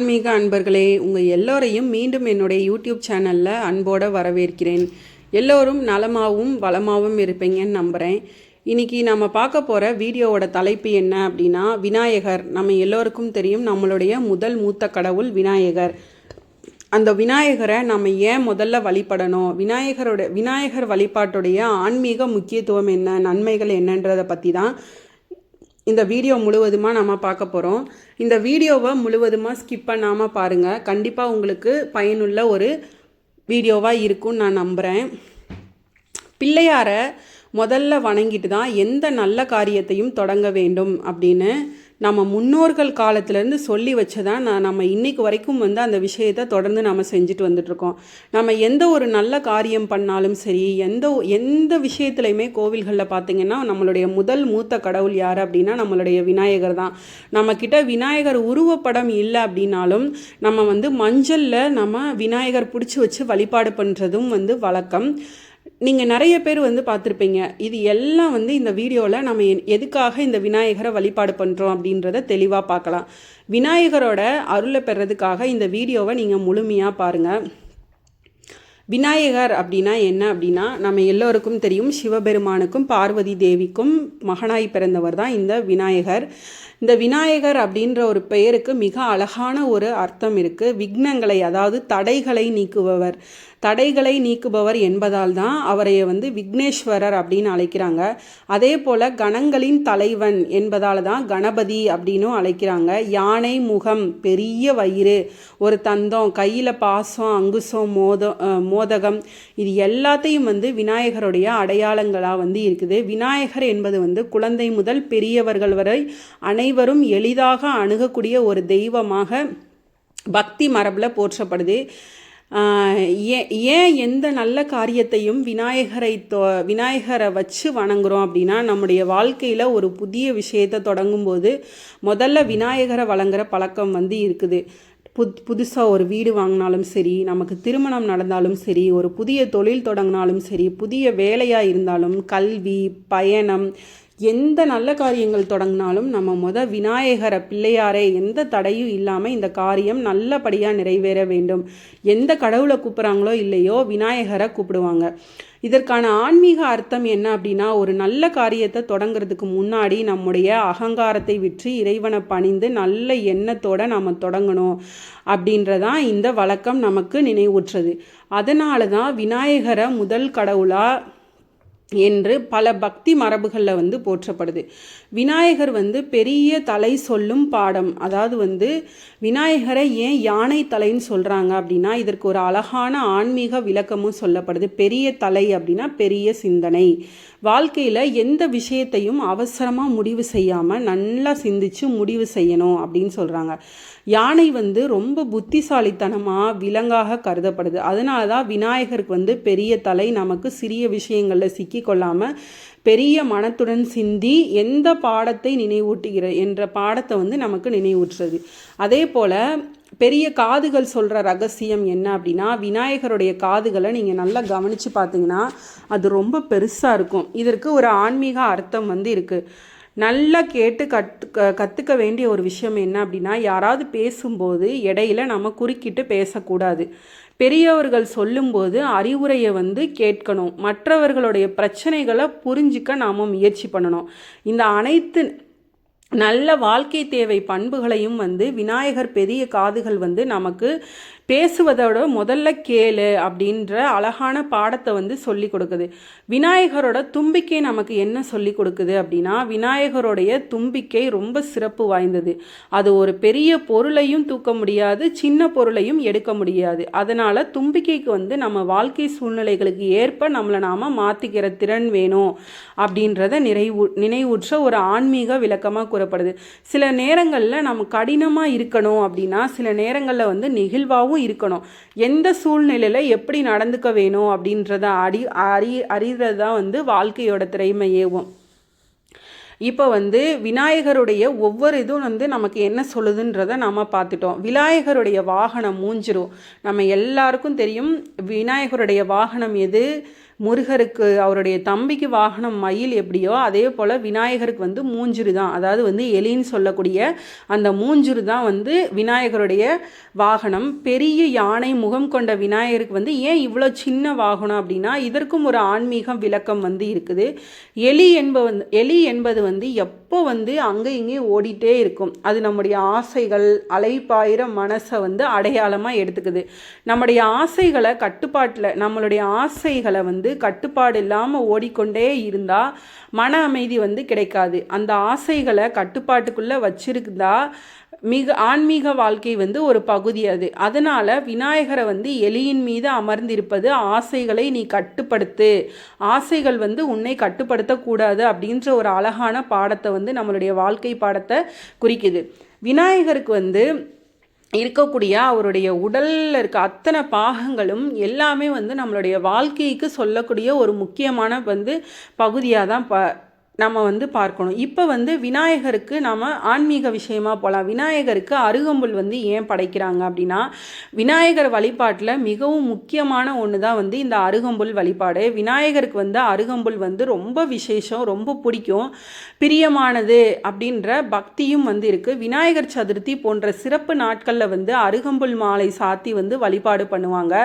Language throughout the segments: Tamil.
ஆன்மீக அன்பர்களே, உங்கள் எல்லோரையும் மீண்டும் என்னுடைய யூடியூப் சேனலில் அன்போடு வரவேற்கிறேன். எல்லோரும் நலமாகவும் வளமாகவும் இருப்பீங்கன்னு நம்புகிறேன். இன்றைக்கி நம்ம பார்க்க போகிற வீடியோவோட தலைப்பு என்ன அப்படின்னா, விநாயகர். நம்ம எல்லோருக்கும் தெரியும், நம்மளுடைய முதல் மூத்த கடவுள் விநாயகர். அந்த விநாயகரை நம்ம ஏன் முதல்ல வழிபடணும், விநாயகர் வழிபாட்டுடைய ஆன்மீக முக்கியத்துவம் என்ன, நன்மைகள் என்னன்றதை பற்றி தான் இந்த வீடியோ முழுவதுமாக நம்ம பார்க்க போகிறோம். இந்த வீடியோவை முழுவதுமாக ஸ்கிப் பண்ணாமல் பாருங்கள். கண்டிப்பாக உங்களுக்கு பயனுள்ள ஒரு வீடியோவாக இருக்கும்னு நான் நம்புகிறேன். பிள்ளையாரை முதல்ல வணங்கிட்டு தான் எந்த நல்ல காரியத்தையும் தொடங்க வேண்டும் அப்படின்னு நம்ம முன்னோர்கள் காலத்துலேருந்து சொல்லி வச்சதான் நம்ம இன்றைக்கு வரைக்கும் அந்த விஷயத்தை தொடர்ந்து நம்ம செஞ்சுட்டு வந்துட்ருக்கோம். நம்ம எந்த ஒரு நல்ல காரியம் பண்ணாலும் சரி, எந்த விஷயத்துலையுமே கோவில்களில் பார்த்திங்கன்னா நம்மளுடைய முதல் மூத்த கடவுள் யார் அப்படின்னா நம்மளுடைய விநாயகர் தான். நம்மக்கிட்ட விநாயகர் உருவப்படம் இல்லை அப்படின்னாலும் நம்ம மஞ்சளில் நம்ம விநாயகர் பிடிச்சி வச்சு வழிபாடு பண்ணுறதும் வழக்கம். நீங்கள் நிறைய பேர் பார்த்துருப்பீங்க. இது எல்லாம் இந்த வீடியோவில் நம்ம எதுக்காக இந்த விநாயகரை வழிபாடு பண்ணுறோம் அப்படின்றத தெளிவாக பார்க்கலாம். விநாயகரோட அருளை பெறதுக்காக இந்த வீடியோவை நீங்கள் முழுமையாக பாருங்கள். விநாயகர் அப்படின்னா என்ன அப்படின்னா, நம்ம எல்லோருக்கும் தெரியும், சிவபெருமானுக்கும் பார்வதி தேவிக்கும் மகனாய் பிறந்தவர் தான் இந்த விநாயகர். இந்த விநாயகர் அப்படின்ற ஒரு பெயருக்கு மிக அழகான ஒரு அர்த்தம் இருக்குது. விக்னங்களை, அதாவது தடைகளை நீக்குபவர் என்பதால் தான் அவரை விக்னேஸ்வரர் அப்படின்னு அழைக்கிறாங்க. அதே போல் கணங்களின் தலைவன் என்பதால் தான் கணபதி அப்படின்னும் அழைக்கிறாங்க. யானை முகம், பெரிய வயிறு, ஒரு தந்தம், கையில் பாசம், அங்குசம், மோதகம், இது எல்லாத்தையும் விநாயகருடைய அடையாளங்களாக இருக்குது. விநாயகர் என்பது குழந்தை முதல் பெரியவர்கள் வரை அனைவரும் எளிதாக அணுகக்கூடிய ஒரு தெய்வமாக பக்தி மரபில் போற்றப்படுது. ஏன் எந்த நல்ல காரியத்தையும் விநாயகரை வச்சு வணங்குறோம் அப்படின்னா, நம்முடைய வாழ்க்கையில் ஒரு புதிய விஷயத்தை தொடங்கும்போது முதல்ல விநாயகரை வணங்குற பழக்கம் இருக்குது. புதுசாக ஒரு வீடு வாங்கினாலும் சரி, நமக்கு திருமணம் நடந்தாலும் சரி, ஒரு புதிய தொழில் தொடங்கினாலும் சரி, புதிய வேலையாக இருந்தாலும், கல்வி, பயணம், எந்த நல்ல காரியங்கள் தொடங்கினாலும் நம்ம விநாயகரை, பிள்ளையாரே, எந்த தடையும் இல்லாமல் இந்த காரியம் நல்லபடியாக நிறைவேற வேண்டும். எந்த கடவுளை கூப்பிட்றாங்களோ இல்லையோ விநாயகரை கூப்பிடுவாங்க. இதற்கான ஆன்மீக அர்த்தம் என்ன அப்படின்னா, ஒரு நல்ல காரியத்தை தொடங்கிறதுக்கு முன்னாடி நம்முடைய அகங்காரத்தை விற்று இறைவனை பணிந்து நல்ல எண்ணத்தோடு நம்ம தொடங்கணும் அப்படின்றதான் இந்த வழக்கம் நமக்கு நினைவூற்றுறது. அதனால தான் விநாயகரை முதல் கடவுளாக என்று பல பக்தி மரபுகளில் போற்றப்படுது. விநாயகர் பெரிய தலை சொல்லும் பாடம். அதாவது விநாயகரை ஏன் யானை தலைன்னு சொல்கிறாங்க அப்படின்னா, இதற்கு ஒரு அழகான ஆன்மீக விளக்கமும் சொல்லப்படுது. பெரிய தலை அப்படின்னா பெரிய சிந்தனை. வாழ்க்கையில் எந்த விஷயத்தையும் அவசரமாக முடிவு செய்யாமல் நல்லா சிந்திச்சு முடிவு செய்யணும் அப்படின்னு சொல்கிறாங்க. யானை ரொம்ப புத்திசாலித்தனமாக விலங்காக கருதப்படுது. அதனால தான் விநாயகருக்கு பெரிய தலை, நமக்கு சிறிய விஷயங்களில் சிக்கி கொள்ளாமல் பெரிய மனத்துடன் சிந்தி எந்த பாடத்தை நினைவூட்டுகிற என்ற பாடத்தை நமக்கு நினைவூற்றுறது. அதே போல் பெரிய காதுகள் சொல்கிற ரகசியம் என்ன அப்படின்னா, விநாயகருடைய காதுகளை நீங்கள் நல்லா கவனித்து பார்த்தீங்கன்னா அது ரொம்ப பெருசாக இருக்கும். இதற்கு ஒரு ஆன்மீக அர்த்தம் இருக்குது. நல்லா கேட்டு கற்றுக்க வேண்டிய ஒரு விஷயம் என்ன அப்படின்னா, யாராவது பேசும்போது இடையில நம்ம குறுக்கிட்டு பேசக்கூடாது. பெரியவர்கள் சொல்லும்போது அறிவுரையை கேட்கணும். மற்றவர்களுடைய பிரச்சனைகளை புரிஞ்சிக்க நாம் முயற்சி பண்ணணும். இந்த அனைத்து நல்ல வாழ்க்கை தேவை பண்புகளையும் விநாயகர் பெரிய காதுகள் நமக்கு பேசுவதோட முதல்ல கேளு அப்படின்ற அழகான பாடத்தை சொல்லி கொடுக்குது. விநாயகரோட தும்பிக்கை நமக்கு என்ன சொல்லி கொடுக்குது அப்படின்னா, விநாயகருடைய தும்பிக்கை ரொம்ப சிறப்பு வாய்ந்தது. அது ஒரு பெரிய பொருளையும் தூக்க முடியாது, சின்ன பொருளையும் எடுக்க முடியாது. அதனால் தும்பிக்கைக்கு நம்ம வாழ்க்கை சூழ்நிலைகளுக்கு ஏற்ப நம்மளை நாம் மாற்றிக்கிற திறன் வேணும் அப்படின்றத நினைவூற்ற ஒரு ஆன்மீக விளக்கமாக கூறப்படுது. சில நேரங்களில் நம்ம கடினமாக இருக்கணும் அப்படின்னா, சில நேரங்களில் நெகிழ்வாகவும் இருக்கணும். எந்த சூழ்நிலையில் எப்படி நடந்துக்க வேணும் அப்படின்றத அறிகிறது தான் வாழ்க்கையோட திறமையேவும். இப்போ விநாயகருடைய ஒவ்வொரு இதுவும் நமக்கு என்ன சொல்லுதுன்றதை நம்ம பார்த்துட்டோம். விநாயகருடைய வாகனம் மூஞ்சிரும். நம்ம எல்லாருக்கும் தெரியும் விநாயகருடைய வாகனம் எது, முருகருக்கு அவருடைய தம்பிக்கு வாகனம் மயில் எப்படியோ அதே போல் விநாயகருக்கு வந்து மூஞ்சுரு தான், அதாவது வந்து எலின்னு சொல்லக்கூடிய அந்த மூஞ்சுரு தான் வந்து விநாயகருடைய வாகனம். பெரிய யானை முகம் கொண்ட விநாயகருக்கு வந்து ஏன் இவ்வளோ சின்ன வாகனம் அப்படின்னா இதற்கும் ஒரு ஆன்மீக விளக்கம் வந்து இருக்குது. எலி என்பது வந்து எப்போ வந்து அங்கே இங்கே ஓடிட்டே இருக்கும். அது நம்முடைய ஆசைகள் அலைப்பாயிர மனசை வந்து அடையாளமாக எடுத்துக்குது. நம்முடைய ஆசைகளை கட்டுப்பாட்டில் நம்மளுடைய ஆசைகளை வந்து கட்டுப்பாடு இல்லாமல் ஓடிக்கொண்டே இருந்தால் மன அமைதி வந்து கிடைக்காது. அந்த ஆசைகளை கட்டுப்பாட்டுக்குள்ளே வச்சிருந்தா ஆன்மீக வாழ்க்கை வந்து ஒரு பகுதி அது. அதனால் விநாயகரை வந்து எலியின் மீது அமர்ந்திருப்பது ஆசைகளை நீ கட்டுப்படுத்து, ஆசைகள் வந்து உன்னை கட்டுப்படுத்தக்கூடாது அப்படின்ற ஒரு அழகான பாடத்தை வந்து நம்மளுடைய வாழ்க்கை பாடத்தை குறிக்குது. விநாயகருக்கு வந்து இருக்கக்கூடிய அவருடைய உடலில் இருக்க அத்தனை பாகங்களும் எல்லாமே வந்து நம்மளுடைய வாழ்க்கைக்கு சொல்லக்கூடிய ஒரு முக்கியமான வந்து பகுதியாக தான் நம்ம வந்து பார்க்கணும். இப்போ வந்து விநாயகருக்கு நாம் ஆன்மீக விஷயமா போகலாம். விநாயகருக்கு அருகம்புல் வந்து ஏன் படைக்கிறாங்க அப்படின்னா விநாயகர் வழிபாட்டில் மிகவும் முக்கியமான ஒன்று தான் வந்து இந்த அருகம்புல் வழிபாடு. விநாயகருக்கு வந்து அருகம்புல் வந்து ரொம்ப விசேஷம், ரொம்ப பிடிக்கும், பிரியமானது அப்படின்ற பக்தியும் வந்து இருக்குது. விநாயகர் சதுர்த்தி போன்ற சிறப்பு நாட்களில் வந்து அருகம்புல் மாலை சாத்தி வந்து வழிபாடு பண்ணுவாங்க.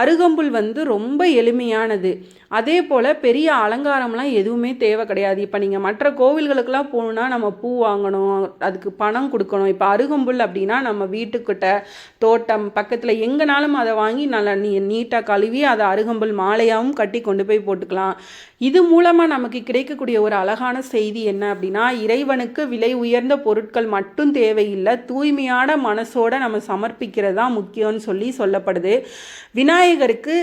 அருகம்புல் வந்து ரொம்ப எளிமையானது. அதே போல் பெரிய அலங்காரம்லாம் எதுவுமே தேவை கிடையாது. இப்போ நீங்கள் மற்ற கோவில்களுக்கெல்லாம் போகணுன்னா நம்ம பூ வாங்கணும், அதுக்கு பணம் கொடுக்கணும். இப்போ அருகம்புல் அப்படின்னா நம்ம வீட்டுக்கிட்ட தோட்டம் பக்கத்தில் எங்கேனாலும் அதை வாங்கி நல்லா நீட்டாக கழுவி அதை அருகம்புல் மாலையாகவும் கட்டி கொண்டு போய் போட்டுக்கலாம். இது மூலமாக நமக்கு கிடைக்கக்கூடிய ஒரு அழகான செய்தி என்ன அப்படின்னா இறைவனுக்கு விலை உயர்ந்த பொருட்கள் மட்டும் தேவையில்லை, தூய்மையான மனசோட நம்ம சமர்ப்பிக்கிறது தான் முக்கியம்னு சொல்லப்படுது. விநாயகருக்கு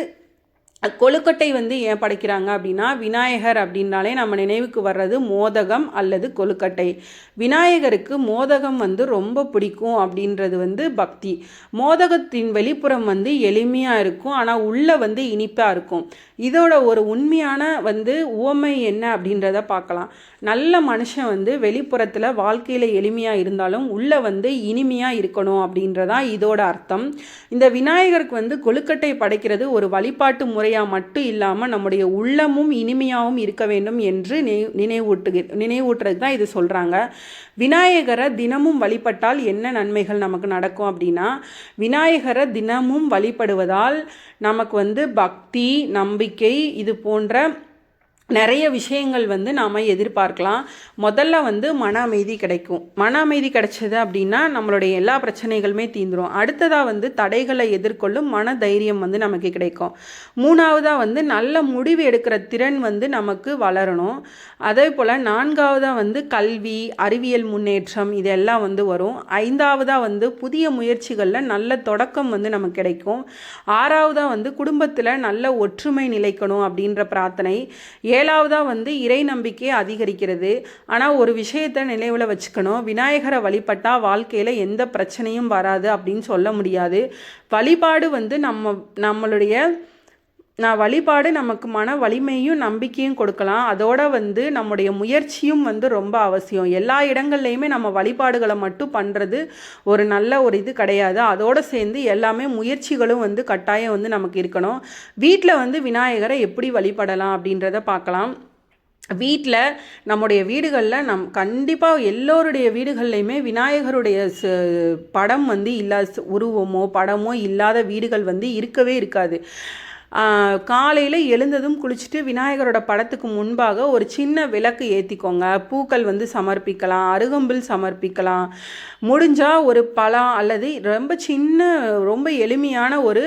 கொழுக்கட்டை வந்து ஏன் படைக்கிறாங்க அப்படின்னா விநாயகர் அப்படின்னாலே நம்ம நினைவுக்கு வர்றது மோதகம் அல்லது கொழுக்கட்டை. விநாயகருக்கு மோதகம் வந்து ரொம்ப பிடிக்கும் அப்படின்றது வந்து பக்தி. மோதகத்தின் வெளிப்புறம் வந்து எளிமையாக இருக்கும், ஆனால் உள்ளே வந்து இனிப்பாக இருக்கும். இதோட ஒரு உண்மையான வந்து உவமை என்ன அப்படின்றத பார்க்கலாம். நல்ல மனுஷன் வந்து வெளிப்புறத்தில் வாழ்க்கையில் எளிமையாக இருந்தாலும் உள்ளே வந்து இனிமையாக இருக்கணும் அப்படின்றதான் இதோட அர்த்தம். இந்த விநாயகருக்கு வந்து கொழுக்கட்டை படைக்கிறது ஒரு வழிபாட்டு முறையாக மட்டும் இல்லாமல் நம்முடைய உள்ளமும் இனிமையாகவும் இருக்க வேண்டும் என்று நினைவூட்டுறது தான் இது சொல்கிறாங்க. விநாயகரை தினமும் வழிபட்டால் என்ன நன்மைகள் நமக்கு நடக்கும் அப்படின்னா விநாயகரை தினமும் வழிபடுவதால் நமக்கு வந்து பக்தி, நம்பிக்கை இது போன்ற நிறைய விஷயங்கள் வந்து நாம் எதிர்பார்க்கலாம். முதல்ல வந்து மன அமைதி கிடைக்கும். மன அமைதி கிடைச்சது அப்படின்னா நம்மளுடைய எல்லா பிரச்சனைகளுமே தீந்துரும். அடுத்ததாக வந்து தடைகளை எதிர்கொள்ளும் மன தைரியம் வந்து நமக்கு கிடைக்கும். மூணாவதாக வந்து நல்ல முடிவு எடுக்கிற திறன் வந்து நமக்கு வளரணும். அதே போல் நான்காவதாக வந்து கல்வி, அறிவியல் முன்னேற்றம் இதெல்லாம் வந்து வரும். ஐந்தாவதாக வந்து புதிய முயற்சிகளில் நல்ல தொடக்கம் வந்து நமக்கு கிடைக்கும். ஆறாவதாக வந்து குடும்பத்தில் நல்ல ஒற்றுமை நிலைக்கணும் அப்படின்ற பிரார்த்தனை. ஏழாவதாக வந்து இறை நம்பிக்கை அதிகரிக்கிறது. ஆனால் ஒரு விஷயத்தை நினைவில் வச்சுக்கணும், விநாயகரை வழிபட்டால் வாழ்க்கையில் எந்த பிரச்சனையும் வராது அப்படின்னு சொல்ல முடியாது. வழிபாடு வந்து வழிபாடு நமக்கு மன வலிமையும் நம்பிக்கையும் கொடுக்கலாம். அதோட வந்து நம்முடைய முயற்சியும் வந்து ரொம்ப அவசியம். எல்லா இடங்கள்லையுமே நம்ம வழிபாடுகளை மட்டும் பண்ணுறது ஒரு நல்ல ஒரு இது கிடையாது. அதோடு சேர்ந்து எல்லாமே முயற்சிகளும் வந்து கட்டாயம் வந்து நமக்கு இருக்கணும். வீட்டில் வந்து விநாயகரை எப்படி வழிபடலாம் அப்படின்றத பார்க்கலாம். வீட்டில் நம்முடைய வீடுகளில் கண்டிப்பாக எல்லோருடைய வீடுகள்லையுமே விநாயகருடைய படம் வந்து இல்லாத உருவமோ படமோ இல்லாத வீடுகள் வந்து இருக்கவே இருக்காது. காலையில் எழுந்ததும் குளிச்சுட்டு விநாயகரோட படத்துக்கு முன்பாக ஒரு சின்ன விளக்கு ஏற்றிக்கோங்க. பூக்கள் வந்து சமர்ப்பிக்கலாம், அருகம்புல் சமர்ப்பிக்கலாம், முடிஞ்சால் ஒரு பழம் அல்லது ரொம்ப எளிமையான ஒரு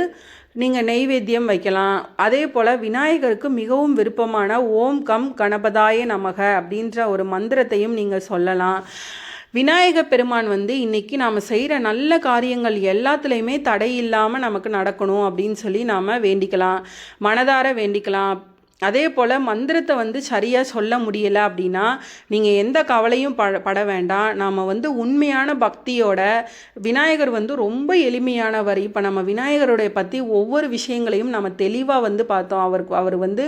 நீங்கள் நெய்வேத்தியம் வைக்கலாம். அதே போல் விநாயகருக்கு மிகவும் விருப்பமான ஓம் கம் கணபதாய நமக அப்படின்ற ஒரு மந்திரத்தையும் நீங்கள் சொல்லலாம். விநாயக பெருமான் வந்து இன்றைக்கி நாம் செய்கிற நல்ல காரியங்கள் எல்லாத்துலேயுமே தடை இல்லாமல் நமக்கு நடக்கணும் அப்படின்னு சொல்லி நாம் வேண்டிக்கலாம், மனதார வேண்டிக்கலாம். அதே போல் மந்திரத்தை வந்து சரியாக சொல்ல முடியலை அப்படின்னா நீங்கள் எந்த கவலையும் பட வேண்டாம். நாம் வந்து உண்மையான பக்தியோட விநாயகர் வந்து ரொம்ப எளிமையானவர். இப்போ நம்ம விநாயகருடைய பற்றி ஒவ்வொரு விஷயங்களையும் நம்ம தெளிவாக வந்து பார்த்தோம். அவர் வந்து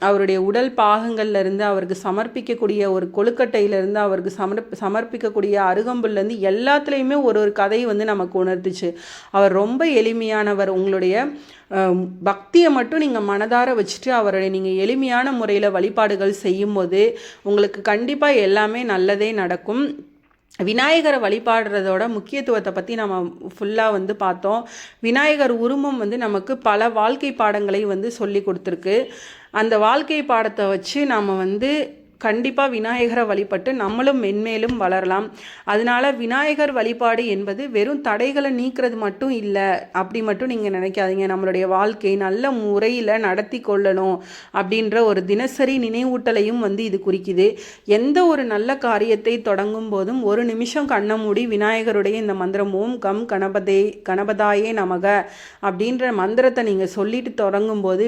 அவருடைய உடல் பாகங்கள்லேருந்து அவருக்கு சமர்ப்பிக்கக்கூடிய ஒரு கொழுக்கட்டையிலேருந்து அவருக்கு சமர்ப்பிக்கக்கூடிய அருகம்புல்லேருந்து எல்லாத்துலேயுமே ஒரு கதையை வந்து நமக்கு உணர்த்துச்சு. அவர் ரொம்ப எளிமையானவர். உங்களுடைய பக்தியை மட்டும் நீங்கள் மனதார வச்சுட்டு அவரை நீங்கள் எளிமையான முறையில் வழிபாடுகள் செய்யும்போது உங்களுக்கு கண்டிப்பாக எல்லாமே நல்லதே நடக்கும். விநாயகரை வழிபாடுறதோட முக்கியத்துவத்தை பற்றி நம்ம ஃபுல்லாக வந்து பார்த்தோம். விநாயகர் உருவம் வந்து நமக்கு பல வாழ்க்கை பாடங்களை வந்து சொல்லி கொடுத்துருக்கு. அந்த வாழ்க்கை பாடத்தை வச்சு நாம் வந்து கண்டிப்பாக விநாயகரை வழிபட்டு நம்மளும் மென்மேலும் வளரலாம். அதனால விநாயகர் வழிபாடு என்பது வெறும் தடைகளை நீக்கிறது மட்டும் இல்லை அப்படி மட்டும் நீங்கள் நினைக்காதீங்க. நம்மளுடைய வாழ்க்கை நல்ல முறையில் நடத்தி கொள்ளணும் அப்படின்ற ஒரு தினசரி நினைவூட்டலையும் வந்து இது குறிக்குது. எந்த ஒரு நல்ல காரியத்தை தொடங்கும் போதும் ஒரு நிமிஷம் கண்ணை மூடி விநாயகருடைய இந்த மந்திரம் ஓம் கம் கணபதாயே நமக அப்படின்ற மந்திரத்தை நீங்கள் சொல்லிட்டு தொடங்கும் போது